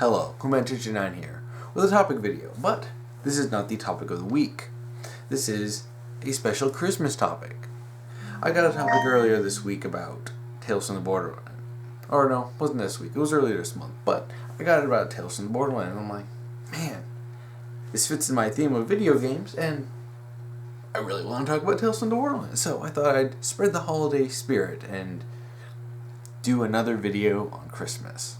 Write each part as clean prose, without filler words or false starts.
Hello, Kuman229 here, with a topic video, but this is not the topic of the week. This is a special Christmas topic. I got a topic earlier this week about Tales from the Borderland. Or no, it wasn't this week, it was earlier this month, but I got it about Tales from the Borderland, and I'm like, man, this fits in my theme of video games, and I really want to talk about Tales from the Borderland. So I thought I'd spread the holiday spirit and do another video on Christmas.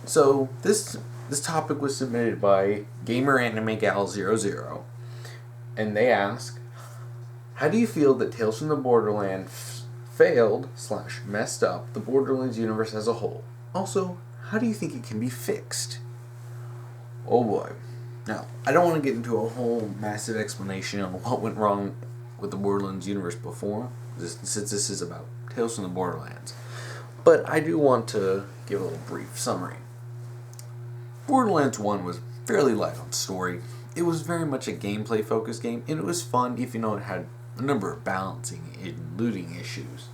So this topic was submitted by GamerAnimeGal00, and they ask, how do you feel that Tales from the Borderland failed/messed up the Borderlands universe as a whole? Also, how do you think it can be fixed? Oh boy. Now, I don't want to get into a whole massive explanation on what went wrong with the Borderlands universe before, since this is about Tales from the Borderlands. But I do want to give a little brief summary. Borderlands 1 was fairly light on story. It was very much a gameplay-focused game, and it was fun if you know it had a number of balancing and looting issues.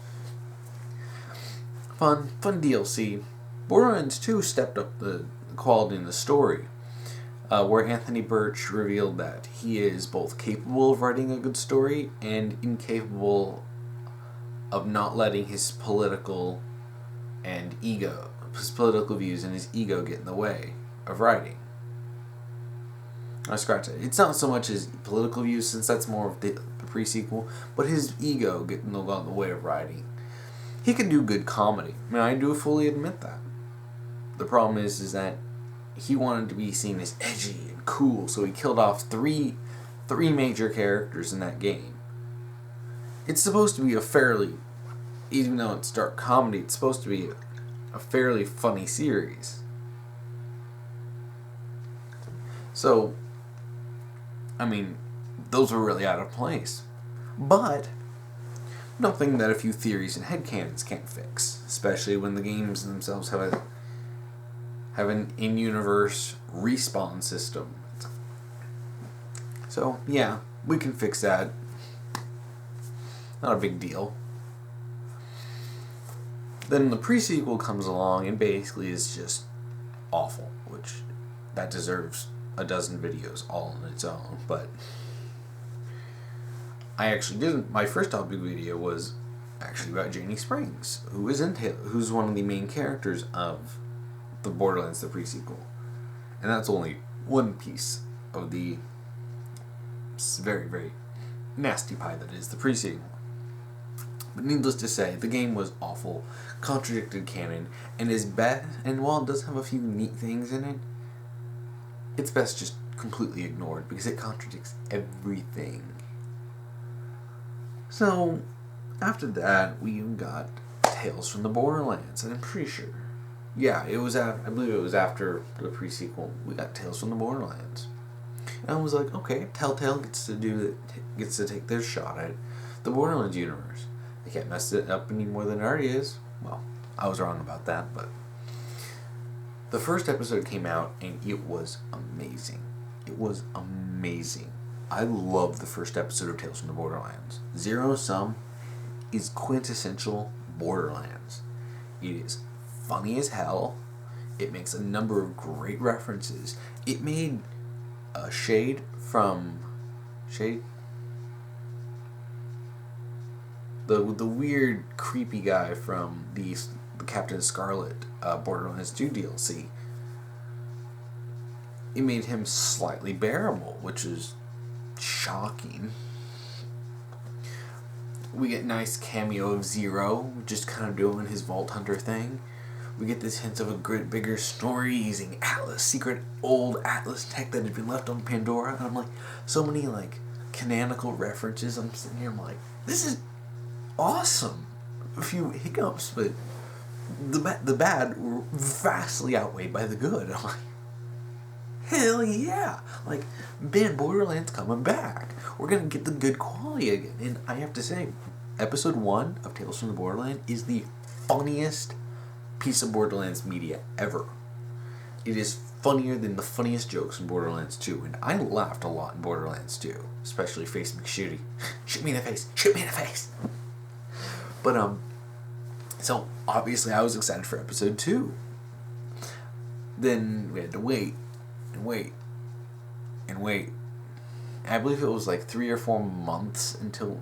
Fun DLC. Borderlands 2 stepped up the quality in the story, where Anthony Birch revealed that he is both capable of writing a good story and incapable of not letting his political views and his ego get in the way of writing. I scratch it. It's not so much his political views, since that's more of the pre-sequel, but his ego getting in the way of writing. He can do good comedy. I mean, I do fully admit that. The problem is that he wanted to be seen as edgy and cool, so he killed off three major characters in that game. It's supposed to be even though it's dark comedy, it's supposed to be a fairly funny series. So, I mean, those were really out of place. But nothing that a few theories and headcanons can't fix, especially when the games themselves have an in-universe respawn system. So, yeah, we can fix that. Not a big deal. Then the pre-sequel comes along and basically is just awful, which that deserves a dozen videos all on its own, but I actually didn't. My first topic video was actually about Janie Springs, who's one of the main characters of the Borderlands, the pre-sequel. And that's only one piece of the very, very nasty pie that is the pre-sequel. But needless to say, the game was awful, contradicted canon, and is bad. And while it does have a few neat things in it, it's best just completely ignored because it contradicts everything. So, after that, we got Tales from the Borderlands, and I'm pretty sure, yeah, I believe it was after the pre-sequel, we got Tales from the Borderlands. And I was like, okay, Telltale gets to take their shot at the Borderlands universe. They can't mess it up any more than it already is. Well, I was wrong about that, but the first episode came out, and it was amazing. It was amazing. I love the first episode of Tales from the Borderlands. Zero Sum is quintessential Borderlands. It is funny as hell. It makes a number of great references. It made Shade from... Shade? The weird, creepy guy from the Captain Scarlet Borderlands 2 DLC. It made him slightly bearable, which is shocking. We get nice cameo of Zero, just kind of doing his Vault Hunter thing. We get this hint of a bigger story using secret old Atlas tech that had been left on Pandora. And I'm like, so many canonical references. I'm sitting here, I'm like, this is awesome. A few hiccups, but the bad were vastly outweighed by the good. I'm like, hell yeah! Man, Borderlands coming back. We're gonna get the good quality again. And I have to say, episode 1 of Tales from the Borderland is the funniest piece of Borderlands media ever. It is funnier than the funniest jokes in Borderlands 2, and I laughed a lot in Borderlands 2, especially Face McShooty. Shoot me in the face! Shoot me in the face! But, so, obviously I was excited for episode 2. then we had to wait and wait and wait. I believe it was like 3 or 4 months until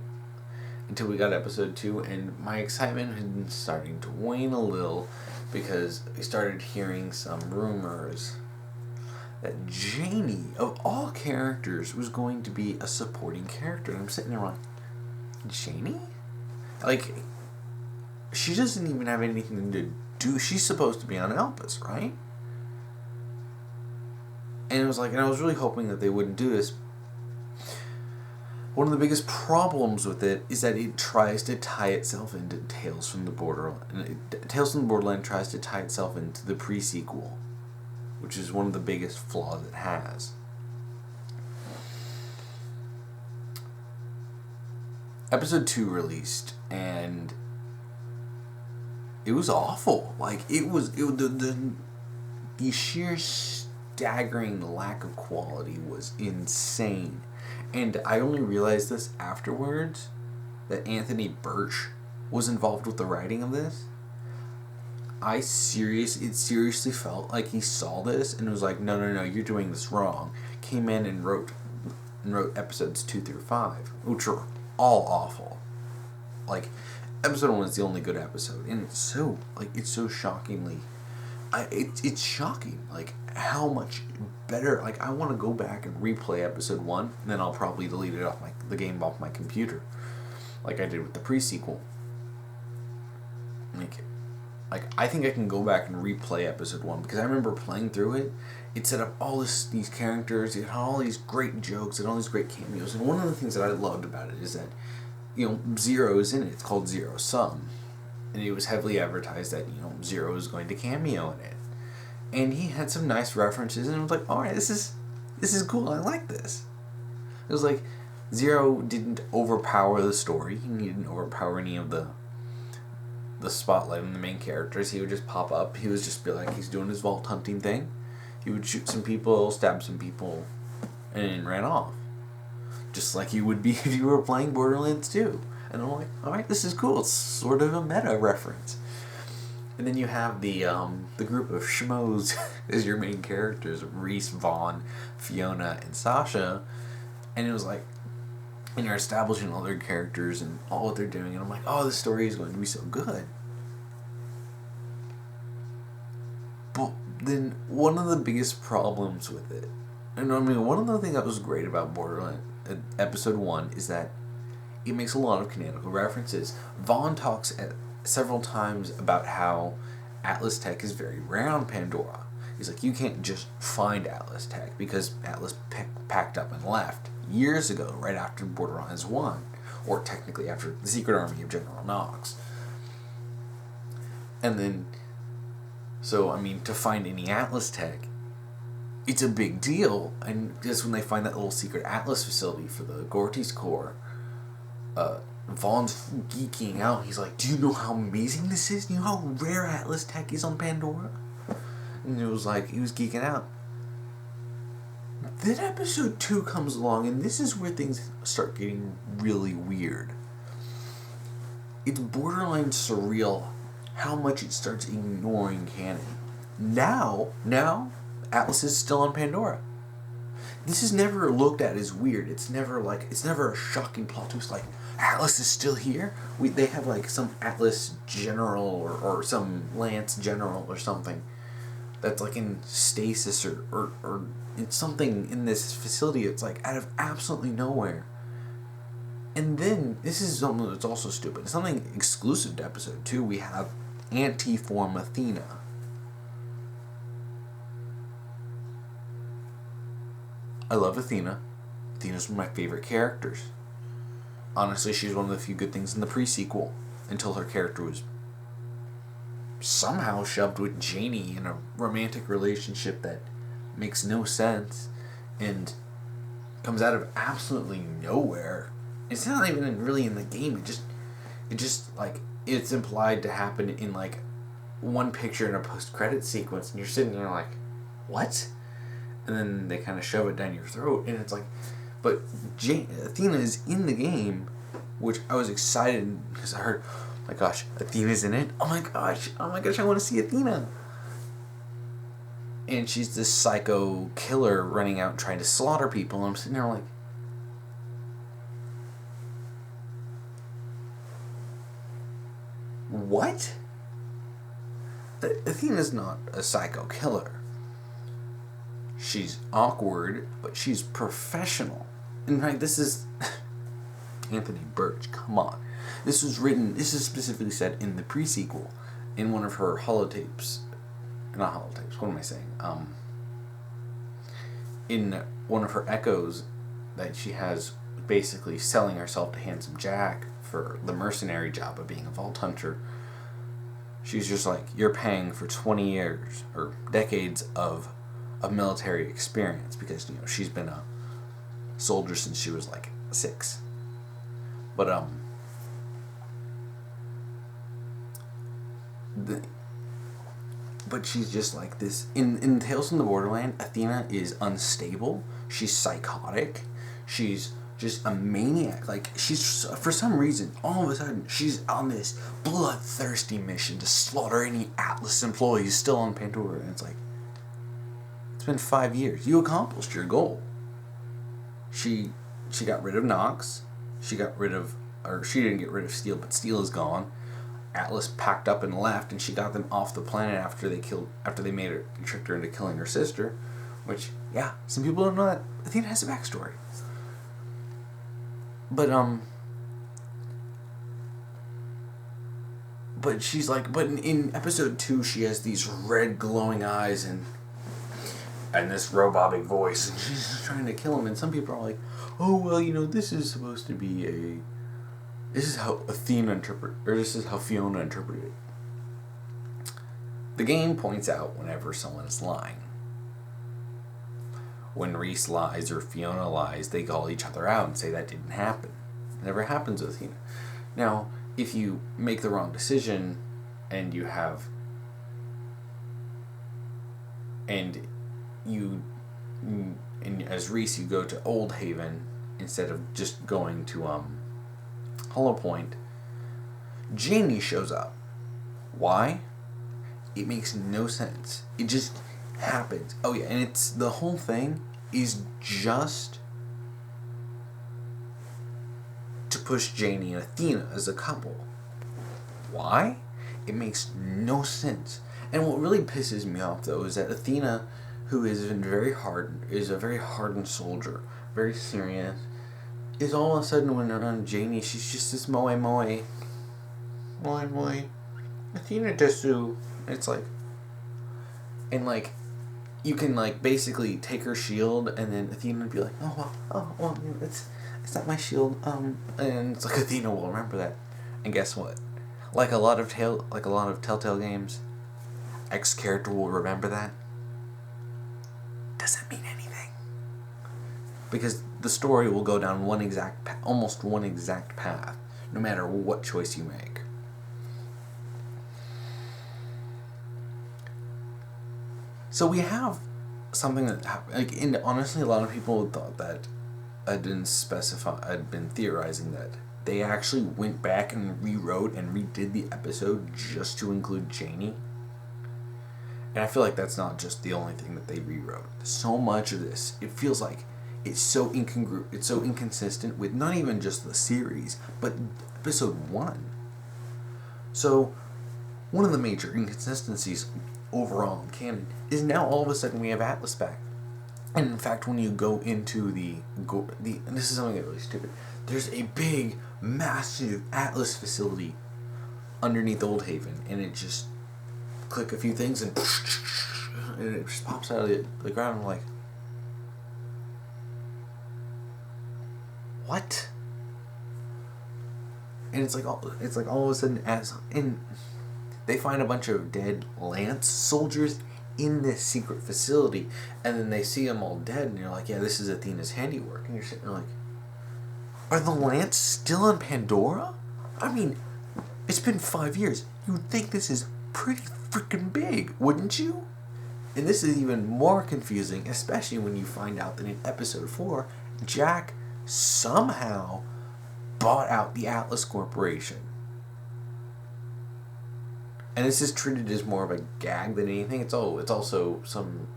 we got episode 2, and my excitement had been starting to wane a little because I started hearing some rumors that Janie, of all characters, was going to be a supporting character. And I'm sitting there like, Janie? Like, she doesn't even have anything to do. She's supposed to be on Elpis, right? And it was like, and I was really hoping that they wouldn't do this. One of the biggest problems with it is that it tries to tie itself into Tales from the Borderland. Tales from the Borderland tries to tie itself into the pre-sequel, which is one of the biggest flaws it has. Episode 2 released, and it was awful. Like, the sheer staggering lack of quality was insane. And I only realized this afterwards, that Anthony Birch was involved with the writing of this. It seriously felt like he saw this and was like, no, you're doing this wrong. Came in and wrote episodes 2 through 5, which are all awful. Like, episode 1 is the only good episode, and it's so shockingly, it's shocking, like, how much better. Like, I want to go back and replay episode 1, and then I'll probably delete it the game off my computer, like I did with the pre-sequel. Like, I think I can go back and replay episode 1, because I remember playing through it. It set up all these characters, it had all these great jokes, and all these great cameos, and one of the things that I loved about it is that, Zero is in it. It's called Zero Sum, and it was heavily advertised that, Zero is going to cameo in it. And he had some nice references, and I was like, alright, this is cool, I like this. It was like, Zero didn't overpower the story, he didn't overpower any of the spotlight on the main characters. He would just pop up, he would just be like, he's doing his vault hunting thing, he would shoot some people, stab some people, and ran off. Just like you would be if you were playing Borderlands 2. And I'm like, alright, this is cool, it's sort of a meta reference. And then you have the group of schmoes as your main characters, Reese, Vaughn, Fiona, and Sasha. And it was like, and you're establishing all their characters and all what they're doing, and I'm like, oh, this story is going to be so good. But then one of the biggest problems with it, and I mean, one of the things that was great about Borderlands episode 1 is that it makes a lot of canonical references. Vaughn talks several times about how Atlas Tech is very rare on Pandora. He's like, you can't just find Atlas Tech, because Atlas packed up and left years ago, right after Borderlands 1, or technically after the Secret Army of General Knox. And then, so, I mean, to find any Atlas Tech, it's a big deal. And just when they find that little secret Atlas facility for the Gortys Corps, Vaughn's geeking out. He's like, do you know how amazing this is? Do you know how rare Atlas Tech is on Pandora? And it was like, he was geeking out. Then episode 2 comes along, and this is where things start getting really weird. It's borderline surreal how much it starts ignoring canon. Now, Atlas is still on Pandora. This is never looked at as weird. It's never a shocking plot twist like, Atlas is still here? They have like some Atlas general or some Lance general or something that's like in stasis or it's something in this facility. It's like out of absolutely nowhere. And then, this is something that's also stupid. Something exclusive to episode 2, we have Anti-Form Athena. I love Athena. Athena's one of my favorite characters. Honestly, she's one of the few good things in the pre-sequel, until her character was somehow shoved with Janie in a romantic relationship that makes no sense and comes out of absolutely nowhere. It's not even really in the game. It just like, it's implied to happen in like one picture in a post-credit sequence, and you're sitting there like, what? And then they kind of shove it down your throat, and it's like, but Athena is in the game, which I was excited because I heard, oh my gosh, Athena's in it. Oh my gosh, I want to see Athena. And she's this psycho killer running out trying to slaughter people. And I'm sitting there like, what? Athena's not a psycho killer. She's awkward, but she's professional. In fact, this is Anthony Birch, come on. This is specifically said in the pre-sequel, in one of her holotapes. Not holotapes, what am I saying? In one of her echoes that she has, basically selling herself to Handsome Jack for the mercenary job of being a vault hunter. She's just like, you're paying for 20 years or decades of military experience, because she's been a soldier since she was like 6. But but she's just like this. In Tales from the Borderland, Athena is unstable. She's psychotic. She's just a maniac. Like, she's, for some reason, all of a sudden, she's on this bloodthirsty mission to slaughter any Atlas employees still on Pandora. And it's like, it's been 5 years. You accomplished your goal. She got rid of Nox. She didn't get rid of Steel, but Steel is gone. Atlas packed up and left, and she got them off the planet after they tricked her into killing her sister. Which, yeah, some people don't know that Athena has a backstory. But she's like, in episode 2, she has these red glowing eyes and this robotic voice, and she's just trying to kill him. And some people are like, oh, well, this is supposed to be this is how this is how Fiona interpreted it. The game points out whenever someone is lying. When Reese lies or Fiona lies, they call each other out and say that didn't happen. It never happens with Athena. Now, if you make the wrong decision and you have and as Reese you go to Old Haven instead of just going to Hollow Point, Janie shows up. Why? It makes no sense. It just happens. Oh yeah, and the whole thing is just to push Janie and Athena as a couple. Why? It makes no sense. And what really pisses me off, though, is that Athena, who is a very hardened soldier, very serious, is all of a sudden when they're on Janie, she's just this moe. Athena desu. It's like, and like, you can like basically take her shield, and then Athena would be like, oh well, it's not my shield, and it's like Athena will remember that, and guess what? Like a lot of Telltale games, X character will remember that. Doesn't mean anything, because the story will go down almost one exact path, no matter what choice you make. So we have something that happened, and honestly, a lot of people thought that I'd been theorizing that they actually went back and rewrote and redid the episode just to include Janie. And I feel like that's not just the only thing that they rewrote. So much of this, it feels like it's so it's so inconsistent with not even just the series, but episode 1. So, one of the major inconsistencies overall in canon is now all of a sudden we have Atlas back. And in fact, when you go into and this is something that's really stupid, there's a big, massive Atlas facility underneath Old Haven, and it just click a few things and it just pops out of the ground. I'm like, what? And it's like all of a sudden they find a bunch of dead Lance soldiers in this secret facility, and then they see them all dead, and you're like, yeah, this is Athena's handiwork. And you're sitting there like, are the Lance still on Pandora? I mean, it's been 5 years. You would think this is pretty freaking big, wouldn't you? And this is even more confusing, especially when you find out that in episode 4, Jack somehow bought out the Atlas Corporation. And this is treated as more of a gag than anything. It's also some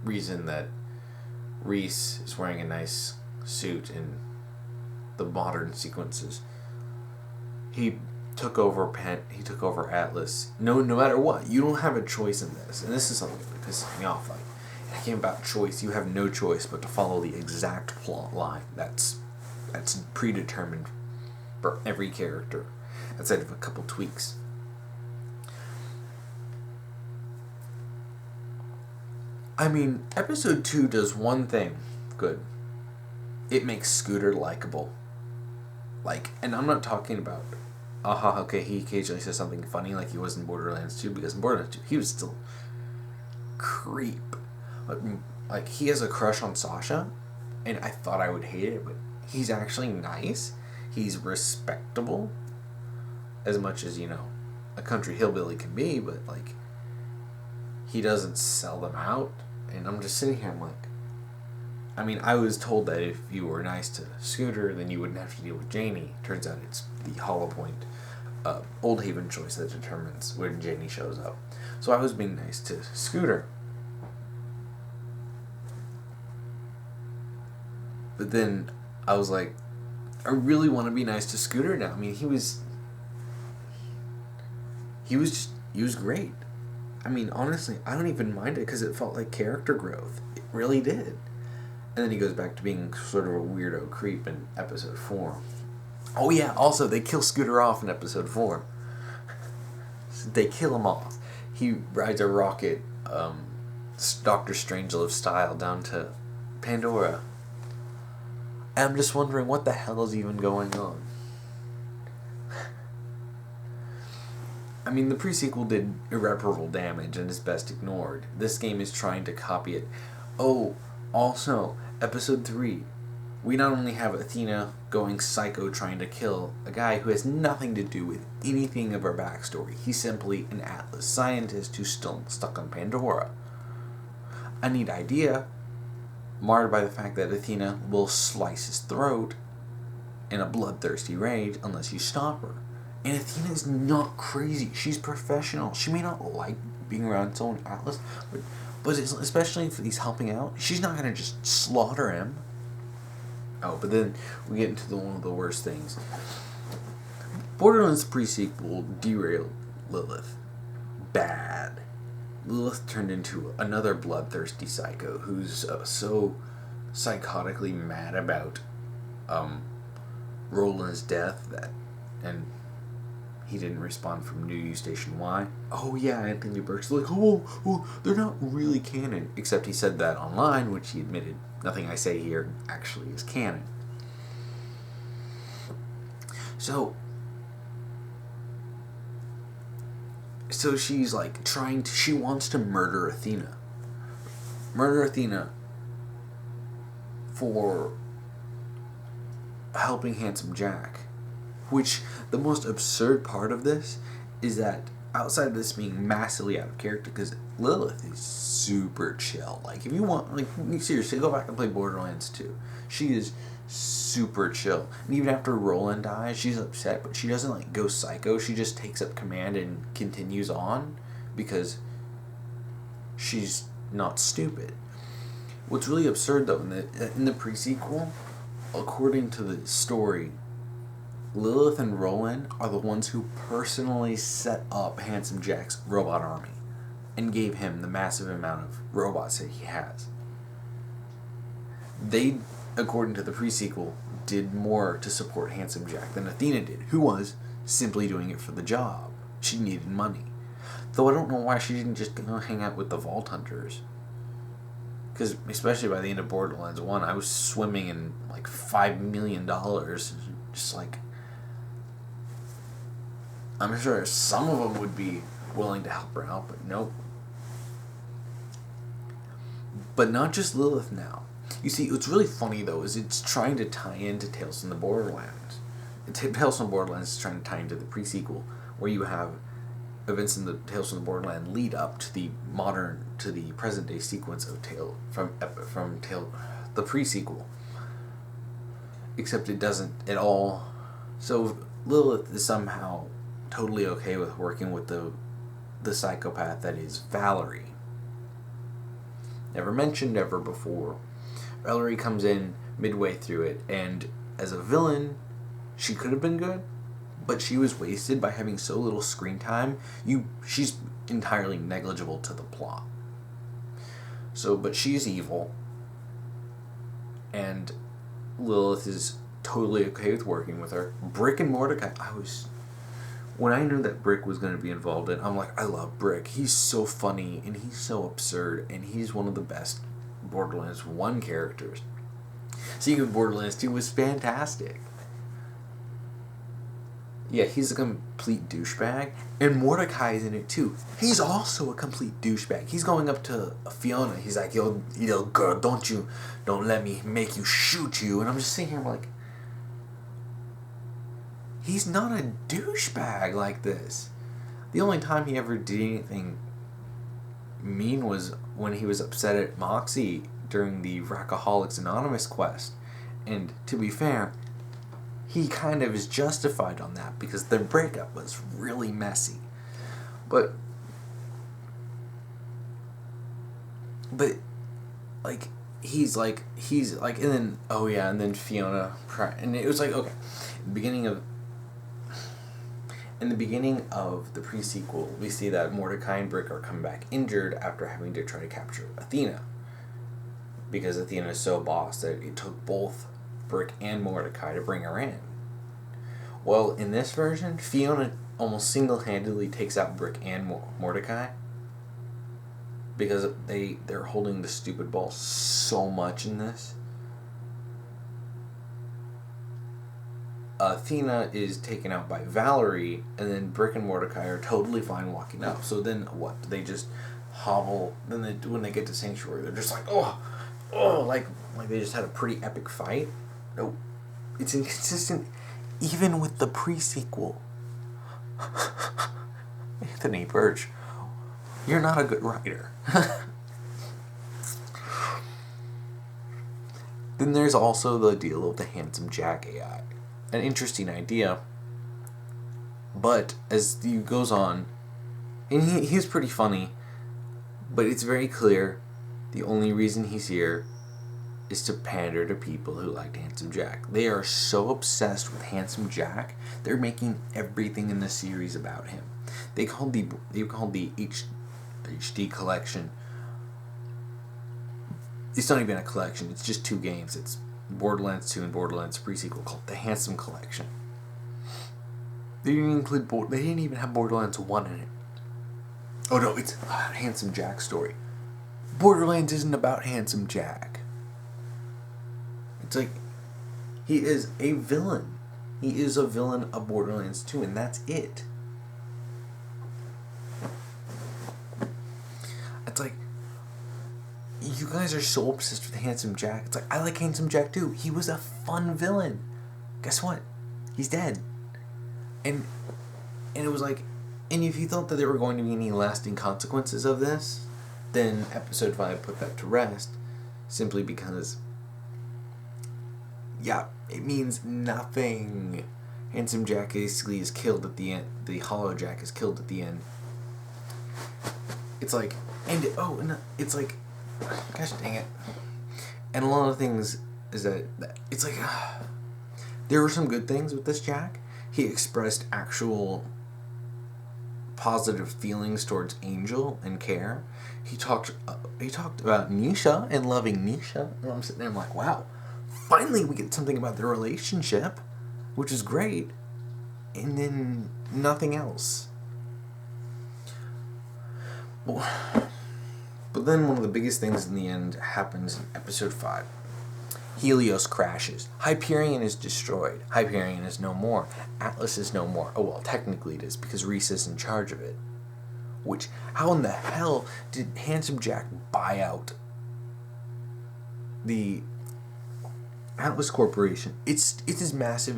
reason that Reese is wearing a nice suit in the modern sequences. He took over Atlas. No matter what, you don't have a choice in this, and this is something that pisses me off. Like, it came about choice. You have no choice but to follow the exact plot line that's predetermined for every character, outside of a couple tweaks. I mean, episode 2 does one thing good. It makes Scooter likable. Like, and I'm not talking about, okay, he occasionally says something funny like he was in Borderlands 2, because in Borderlands 2, he was still creep. Like, he has a crush on Sasha, and I thought I would hate it, but he's actually nice. He's respectable, as much as, a country hillbilly can be, but, like, he doesn't sell them out. And I'm just sitting here, I'm like, I mean, I was told that if you were nice to Scooter, then you wouldn't have to deal with Janie. Turns out it's the Hollow Point, Old Haven choice that determines when Janie shows up. So I was being nice to Scooter. But then I was like, I really want to be nice to Scooter now. I mean, he was great. I mean, honestly, I don't even mind it because it felt like character growth. It really did. And then he goes back to being sort of a weirdo creep in episode 4. Oh yeah, also, they kill Scooter off in episode 4. They kill him off. He rides a rocket, Dr. Strangelove style, down to Pandora. And I'm just wondering what the hell is even going on. I mean, the pre-sequel did irreparable damage and is best ignored. This game is trying to copy it. Oh, also, episode 3. We not only have Athena going psycho trying to kill a guy who has nothing to do with anything of our backstory. He's simply an Atlas scientist who's still stuck on Pandora. A neat idea, marred by the fact that Athena will slice his throat in a bloodthirsty rage unless you stop her. And Athena is not crazy. She's professional. She may not like being around someone Atlas, but especially if he's helping out, she's not going to just slaughter him. Oh, but then we get into one of the worst things. Borderlands pre-sequel derailed Lilith. Bad. Lilith turned into another bloodthirsty psycho who's so psychotically mad about Roland's death and he didn't respond from New U Station Y. Oh yeah, Anthony Burke's like, oh, they're not really canon. Except he said that online, which he admitted, nothing I say here actually is canon. So she's like she wants to murder Athena. Murder Athena for helping Handsome Jack. Which, the most absurd part of this is that outside of this being massively out of character, because Lilith is super chill. Like, if you want, like, seriously, go back and play Borderlands 2. She is super chill. And even after Roland dies, she's upset, but she doesn't, like, go psycho. She just takes up command and continues on because she's not stupid. What's really absurd, though, in the pre-sequel, according to the story, Lilith and Roland are the ones who personally set up Handsome Jack's robot army and gave him the massive amount of robots that he has. They, according to the pre-sequel, did more to support Handsome Jack than Athena did, who was simply doing it for the job. She needed money. Though I don't know why she didn't just go hang out with the Vault Hunters. Because especially by the end of Borderlands 1, I was swimming in like $5 million. Just like, I'm sure some of them would be willing to help her out, but nope. But not just Lilith now. You see, what's really funny, though, is it's trying to tie into Tales from the Borderlands. Tales from the Borderlands is trying to tie into the pre-sequel, where you have events in the Tales from the Borderlands lead up to the present-day sequence of the pre-sequel. Except it doesn't at all. So Lilith is somehow totally okay with working with the psychopath that is Valerie. never mentioned ever before. Valerie comes in midway through it, and as a villain, she could have been good, but she was wasted by having so little screen time. She's entirely negligible to the plot. So, but she's evil, and Lilith is totally okay with working with her. Brick and Mordecai, when I knew that Brick was going to be involved in, I'm like, I love Brick. He's so funny, and he's so absurd, and he's one of the best Borderlands 1 characters. Seeing Borderlands 2 was fantastic. Yeah, he's a complete douchebag. And Mordecai is in it too. He's also a complete douchebag. He's going up to Fiona. He's like, yo, girl, don't let me make you shoot you. And I'm just sitting here like, he's not a douchebag like this. The only time he ever did anything mean was when he was upset at Moxie during the Rackaholics Anonymous quest. And to be fair, he kind of is justified on that because their breakup was really messy. But he's like, and then Fiona, and it was like, okay, in the beginning of the pre-sequel, we see that Mordecai and Brick are coming back injured after having to try to capture Athena. Because Athena is so boss that it took both Brick and Mordecai to bring her in. Well, in this version, Fiona almost single-handedly takes out Brick and Mordecai. Because they're holding the stupid ball so much in this. Athena is taken out by Valerie, and then Brick and Mordecai are totally fine walking up. So then what? They just hobble. Then when they get to Sanctuary, they're just like, like they just had a pretty epic fight. Nope. It's inconsistent even with the pre-sequel. Anthony Birch, you're not a good writer. Then there's also the deal of the Handsome Jack AI. An interesting idea, but as he goes on, and he's pretty funny, but it's very clear the only reason he's here is to pander to people who liked Handsome Jack. They are so obsessed with Handsome Jack, they're making everything in the series about him. They called the HD collection. It's not even a collection, it's just 2 games. It's Borderlands 2 and Borderlands pre-sequel called the Handsome Collection. They didn't even have Borderlands 1 in it. Oh no, it's a Handsome Jack story. Borderlands isn't about Handsome Jack. It's like, he is a villain. He is a villain of Borderlands 2, and that's it. It's like, you guys are so obsessed with Handsome Jack. It's like, I like Handsome Jack too. He was a fun villain. Guess what? He's dead. And it was like, and if you thought that there were going to be any lasting consequences of this, then episode 5 put that to rest, simply because, yeah, it means nothing. Handsome Jack basically is killed at the end. The Hollow Jack is killed at the end. It's like, it's like, gosh dang it. And a lot of things is that it's like, there were some good things with this Jack. He expressed actual positive feelings towards Angel and care. He talked about Nisha and loving Nisha, and I'm sitting there, I'm like, wow, finally we get something about their relationship, which is great. And then nothing else. But then one of the biggest things in the end happens in episode 5. Helios crashes. Hyperion is destroyed. Hyperion is no more. Atlas is no more. Oh, well, technically it is, because Reese is in charge of it. Which, how in the hell did Handsome Jack buy out the Atlas Corporation? It's as massive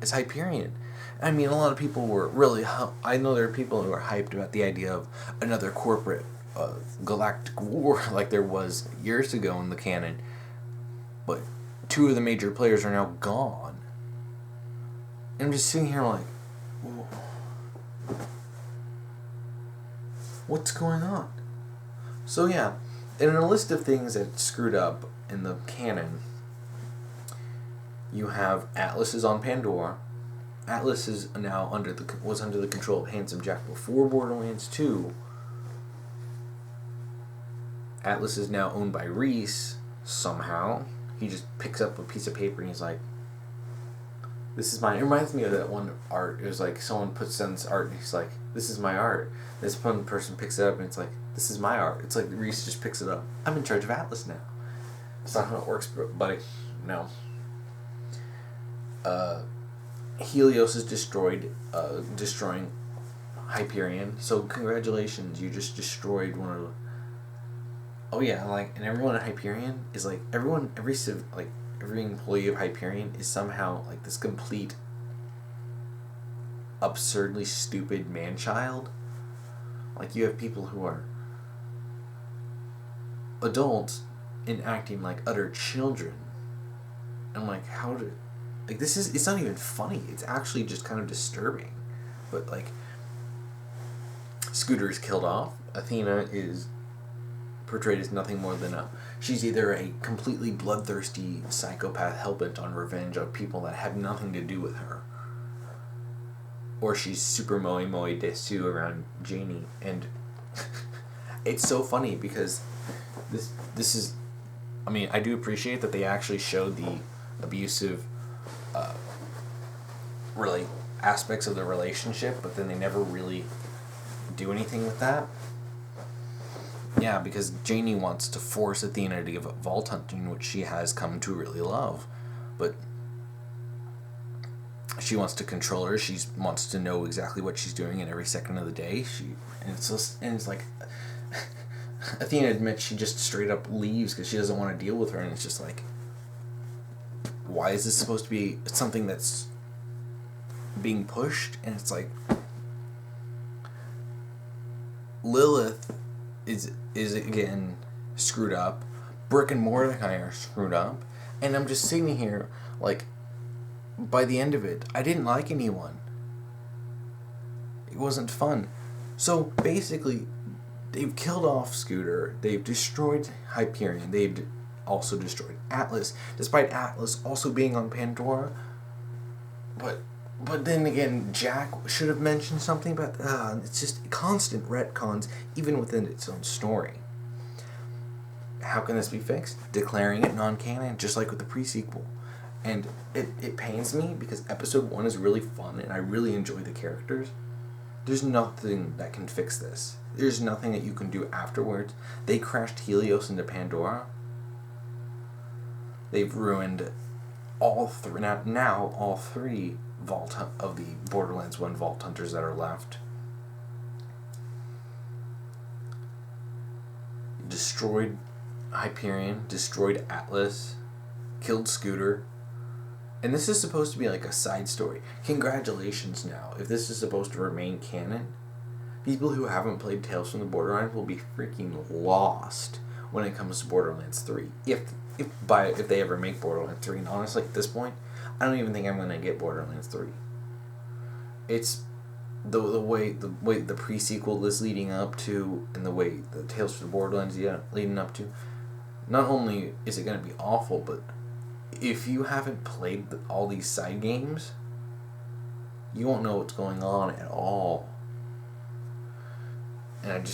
as Hyperion. I mean, a lot of people were really... I know there are people who are hyped about the idea of another corporate galactic war like there was years ago in the canon. But 2 of the major players are now gone. And I'm just sitting here like, what's going on? So yeah, in a list of things that screwed up in the canon, you have Atlas is on Pandora. Atlas is now was under the control of Handsome Jack before Borderlands 2. Atlas is now owned by Reese somehow. He just picks up a piece of paper and he's like, "This is mine." It reminds me of that one art. It was like someone sends art and he's like, "This is my art." This one person picks it up and it's like, "This is my art." It's like Reese just picks it up. I'm in charge of Atlas now. That's not how it works, buddy. No. Helios is destroying Hyperion. So congratulations, you just destroyed one of the... Oh yeah, and everyone at Hyperion is every employee of Hyperion is somehow this complete absurdly stupid man-child. You have people who are adults and acting like utter children. And how did... it's not even funny. It's actually just kind of disturbing. But, Scooter is killed off. Athena is portrayed as nothing more than she's either a completely bloodthirsty psychopath hell-bent on revenge of people that have nothing to do with her, or she's super moe desu around Janie. And it's so funny because this is... I do appreciate that they actually showed the abusive really aspects of the relationship, but then they never really do anything with that. Yeah, because Janie wants to force Athena to give up vault hunting, which she has come to really love, but she wants to control her. She wants to know exactly what she's doing in every second of the day. It's like Athena admits she just straight up leaves because she doesn't want to deal with her, and it's just why is this supposed to be something that's being pushed? And it's Lilith is again screwed up. Brick and Mordecai are screwed up. And I'm just sitting here by the end of it, I didn't like anyone. It wasn't fun. So basically, they've killed off Scooter. They've destroyed Hyperion. They've also destroyed Atlas, despite Atlas also being on Pandora. But then again, Jack should have mentioned something about... it's just constant retcons, even within its own story. How can this be fixed? Declaring it non-canon, just like with the pre-sequel. And it pains me, because Episode 1 is really fun, and I really enjoy the characters. There's nothing that can fix this. There's nothing that you can do afterwards. They crashed Helios into Pandora. They've ruined all three... Now all three of the Borderlands 1 Vault Hunters that are left. Destroyed Hyperion, destroyed Atlas, killed Scooter. And this is supposed to be a side story. Congratulations now. If this is supposed to remain canon, people who haven't played Tales from the Borderlands will be freaking lost when it comes to Borderlands 3. If they ever make Borderlands 3. And honestly, at this point, I don't even think I'm going to get Borderlands 3. It's the way the pre-sequel is leading up to, and the way the Tales from the Borderlands leading up to. Not only is it going to be awful, but if you haven't played all these side games, you won't know what's going on at all. And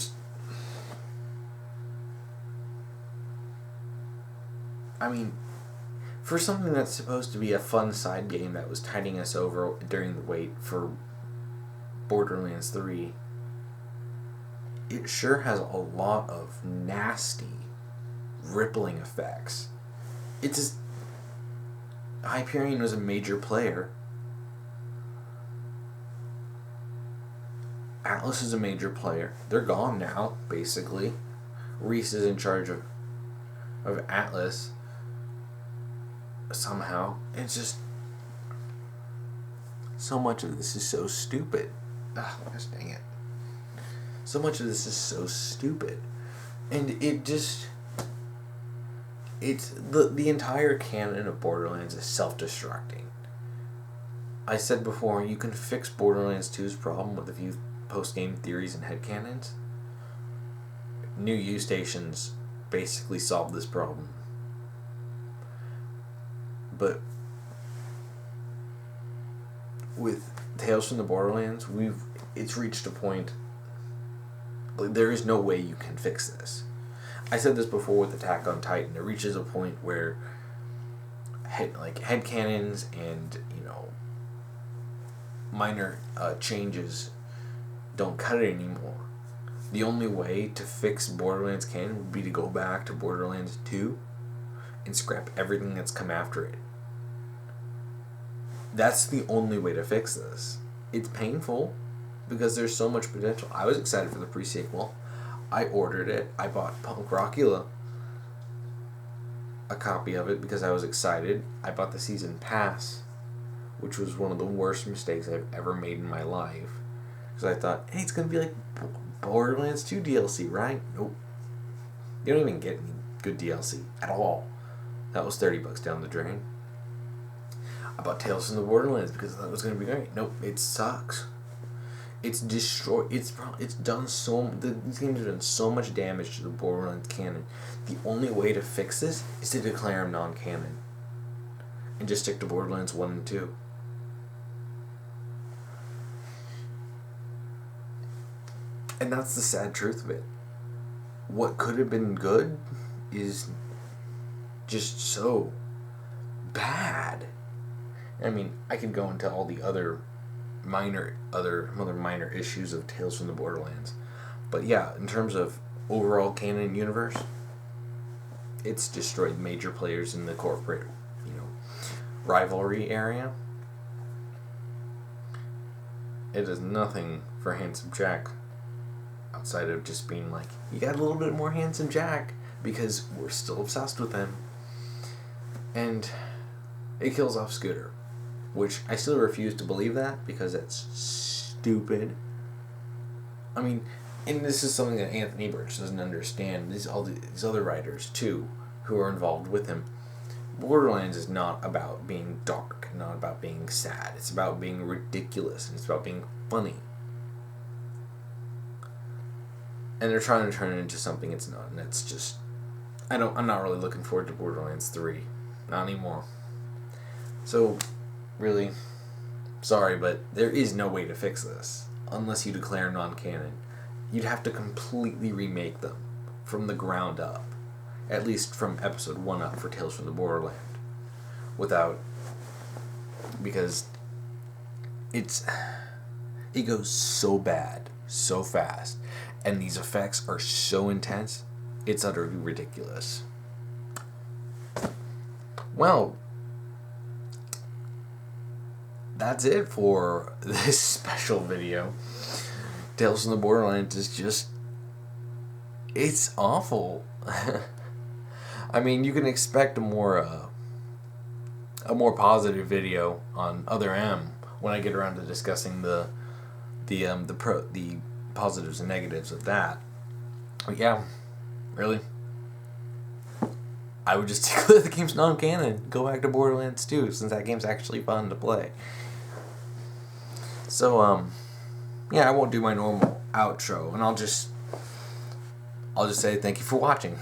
for something that's supposed to be a fun side game that was tiding us over during the wait for Borderlands 3, it sure has a lot of nasty, rippling effects. It's just... Hyperion was a major player. Atlas is a major player. They're gone now, basically. Reese is in charge of Atlas. Somehow. It's just... So much of this is so stupid. Gosh dang it. So much of this is so stupid. And it just... It's... The entire canon of Borderlands is self-destructing. I said before, you can fix Borderlands 2's problem with a few post-game theories and headcanons. New U-stations basically solve this problem. But with Tales from the Borderlands, it's reached a point, like, there is no way you can fix this. I said this before with Attack on Titan. It reaches a point where headcanons and, minor changes don't cut it anymore. The only way to fix Borderlands canon would be to go back to Borderlands 2 and scrap everything that's come after it. That's the only way to fix this. It's painful because there's so much potential. I was excited for the pre-sequel. I ordered it. I bought Punk Rockula, a copy of it, because I was excited. I bought the season pass, which was one of the worst mistakes I've ever made in my life. Because I thought, hey, it's going to be like Borderlands 2 DLC, right? Nope. You don't even get any good DLC at all. That was $30 down the drain. I bought Tales from the Borderlands because I thought it was going to be great. Nope, it sucks. It's destroyed. These games have done so much damage to the Borderlands canon. The only way to fix this is to declare them non-canon and just stick to Borderlands 1 and 2. And that's the sad truth of it. What could have been good is just so bad. I mean, I could go into all the other minor issues of Tales from the Borderlands, but yeah, in terms of overall canon universe, it's destroyed major players in the corporate, rivalry area. It is nothing for Handsome Jack, outside of just being like, you got a little bit more Handsome Jack because we're still obsessed with him, and it kills off Scooter. Which I still refuse to believe that because that's stupid. I mean, and this is something that Anthony Birch doesn't understand. These other writers too, who are involved with him. Borderlands is not about being dark, not about being sad. It's about being ridiculous, and it's about being funny. And they're trying to turn it into something it's not, and that's just, I'm not really looking forward to Borderlands 3, not anymore. So, really, sorry, but there is no way to fix this unless you declare non-canon. You'd have to completely remake them from the ground up, at least from episode 1 up for Tales from the Borderland, because it goes so bad so fast, and these effects are so intense, it's utterly ridiculous. Well, that's it for this special video. Tales from the Borderlands is just, it's awful. I mean, you can expect a more positive video on Other M when I get around to discussing the positives and negatives of that. But yeah, really, I would just declare the game's non-canon. Go back to Borderlands 2, since that game's actually fun to play. So, yeah, I won't do my normal outro, and I'll just say thank you for watching.